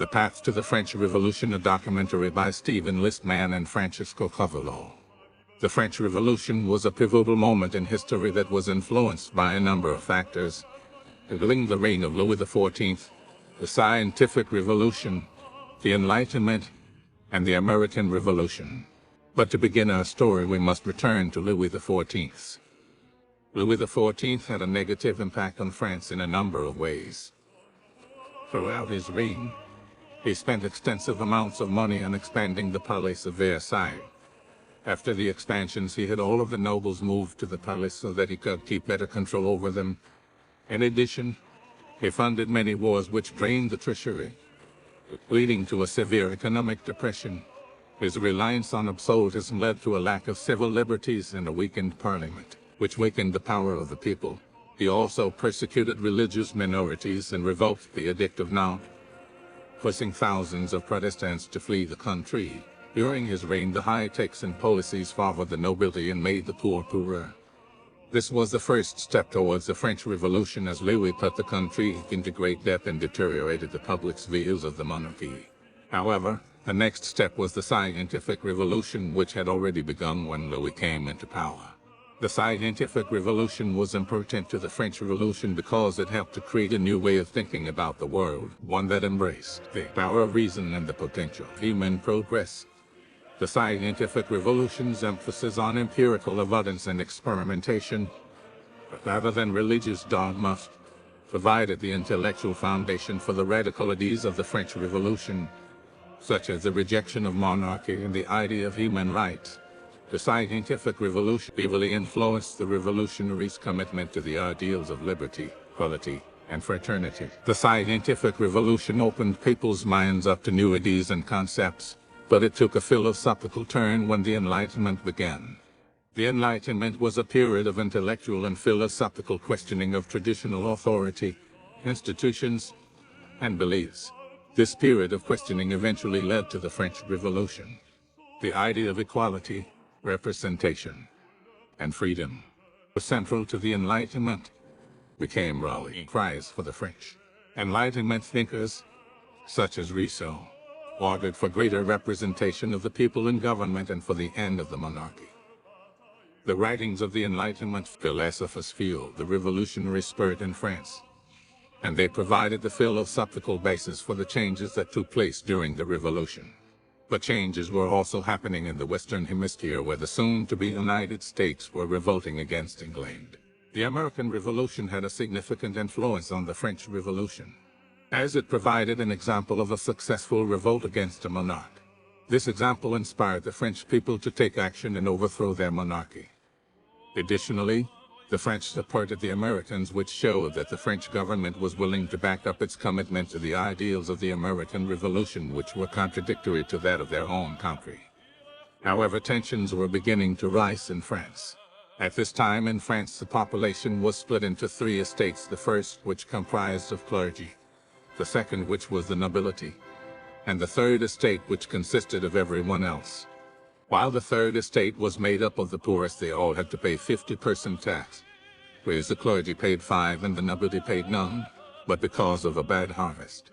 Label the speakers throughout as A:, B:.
A: The Path to the French Revolution, a documentary by Stephen Listman and Francisco Covello. The French Revolution was a pivotal moment in history that was influenced by a number of factors, including the reign of Louis XIV, the Scientific Revolution, the Enlightenment, and the American Revolution. But to begin our story, we must return to Louis XIV. Louis XIV had a negative impact on France in a number of ways. Throughout his reign, he spent extensive amounts of money on expanding the Palace of Versailles. After the expansions, he had all of the nobles moved to the palace so that he could keep better control over them. In addition, he funded many wars which drained the treasury, leading to a severe economic depression. His reliance on absolutism led to a lack of civil liberties and a weakened parliament, which weakened the power of the people. He also persecuted religious minorities and revoked the Edict of Nantes, forcing thousands of Protestants to flee the country. During his reign, the high taxing policies favored the nobility and made the poor poorer. This was the first step towards the French Revolution, as Louis put the country into great debt and deteriorated the public's views of the monarchy. However, the next step was the Scientific Revolution, which had already begun when Louis came into power. The Scientific Revolution was important to the French Revolution because it helped to create a new way of thinking about the world, one that embraced the power of reason and the potential of human progress. The Scientific Revolution's emphasis on empirical evidence and experimentation, rather than religious dogmas, provided the intellectual foundation for the radical ideas of the French Revolution, such as the rejection of monarchy and the idea of human rights. The Scientific Revolution heavily influenced the revolutionaries' commitment to the ideals of liberty, equality, and fraternity. The Scientific Revolution opened people's minds up to new ideas and concepts, but it took a philosophical turn when the Enlightenment began. The Enlightenment was a period of intellectual and philosophical questioning of traditional authority, institutions, and beliefs. This period of questioning eventually led to the French Revolution. The idea of equality, representation, and freedom was central to the Enlightenment, became rallying cries for the French. Enlightenment thinkers, such as Rousseau, argued for greater representation of the people in government and for the end of the monarchy. The writings of the Enlightenment philosophers fueled the revolutionary spirit in France, and they provided the philosophical basis for the changes that took place during the Revolution. But changes were also happening in the Western Hemisphere, where the soon-to-be United States were revolting against England. The American Revolution had a significant influence on the French Revolution, as it provided an example of a successful revolt against a monarch. This example inspired the French people to take action and overthrow their monarchy. Additionally, the French supported the Americans, which showed that the French government was willing to back up its commitment to the ideals of the American Revolution, which were contradictory to that of their own country. However, tensions were beginning to rise in France. At this time in France, the population was split into three estates, the first which comprised of clergy, the second which was the nobility, and the third estate which consisted of everyone else. While the third estate was made up of the poorest, they all had to pay 50% tax, whereas the clergy paid 5% and the nobility paid none. But because of a bad harvest,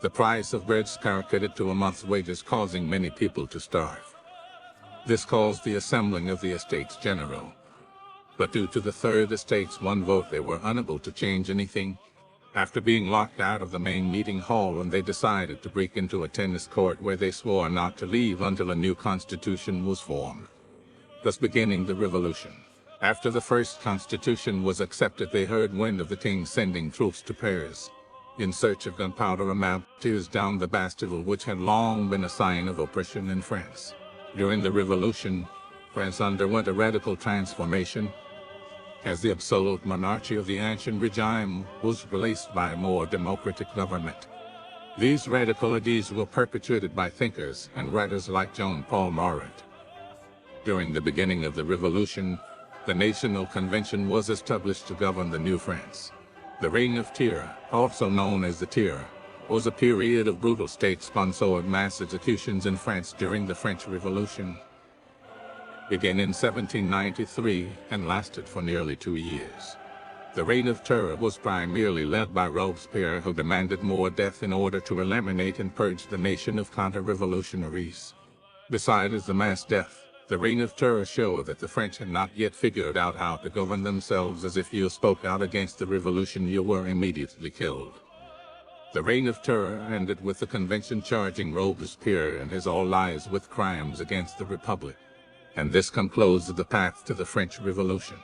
A: the price of bread skyrocketed to a month's wages, causing many people to starve. This caused the assembling of the Estates General. But due to the third estate's one vote, they were unable to change anything. After being locked out of the main meeting hall, and they decided to break into a tennis court where they swore not to leave until a new constitution was formed, thus beginning the revolution. After the first constitution was accepted, they heard wind of the king sending troops to Paris in search of gunpowder and to tear down the Bastille, which had long been a sign of oppression in France. During the revolution, France underwent a radical transformation, as the absolute monarchy of the ancient regime was replaced by a more democratic government. These radical ideas were perpetuated by thinkers and writers like Jean-Paul Marat. During the beginning of the revolution, the National Convention was established to govern the new France. The Reign of Terror, also known as the Terror, was a period of brutal state-sponsored mass executions in France during the French Revolution. Began in 1793 and lasted for nearly 2 years. The Reign of Terror was primarily led by Robespierre, who demanded more death in order to eliminate and purge the nation of counter-revolutionaries. Besides the mass death, the Reign of Terror showed that the French had not yet figured out how to govern themselves, as if you spoke out against the revolution you were immediately killed. The Reign of Terror ended with the convention charging Robespierre and his allies with crimes against the Republic. And this conclosed the path to the French Revolution.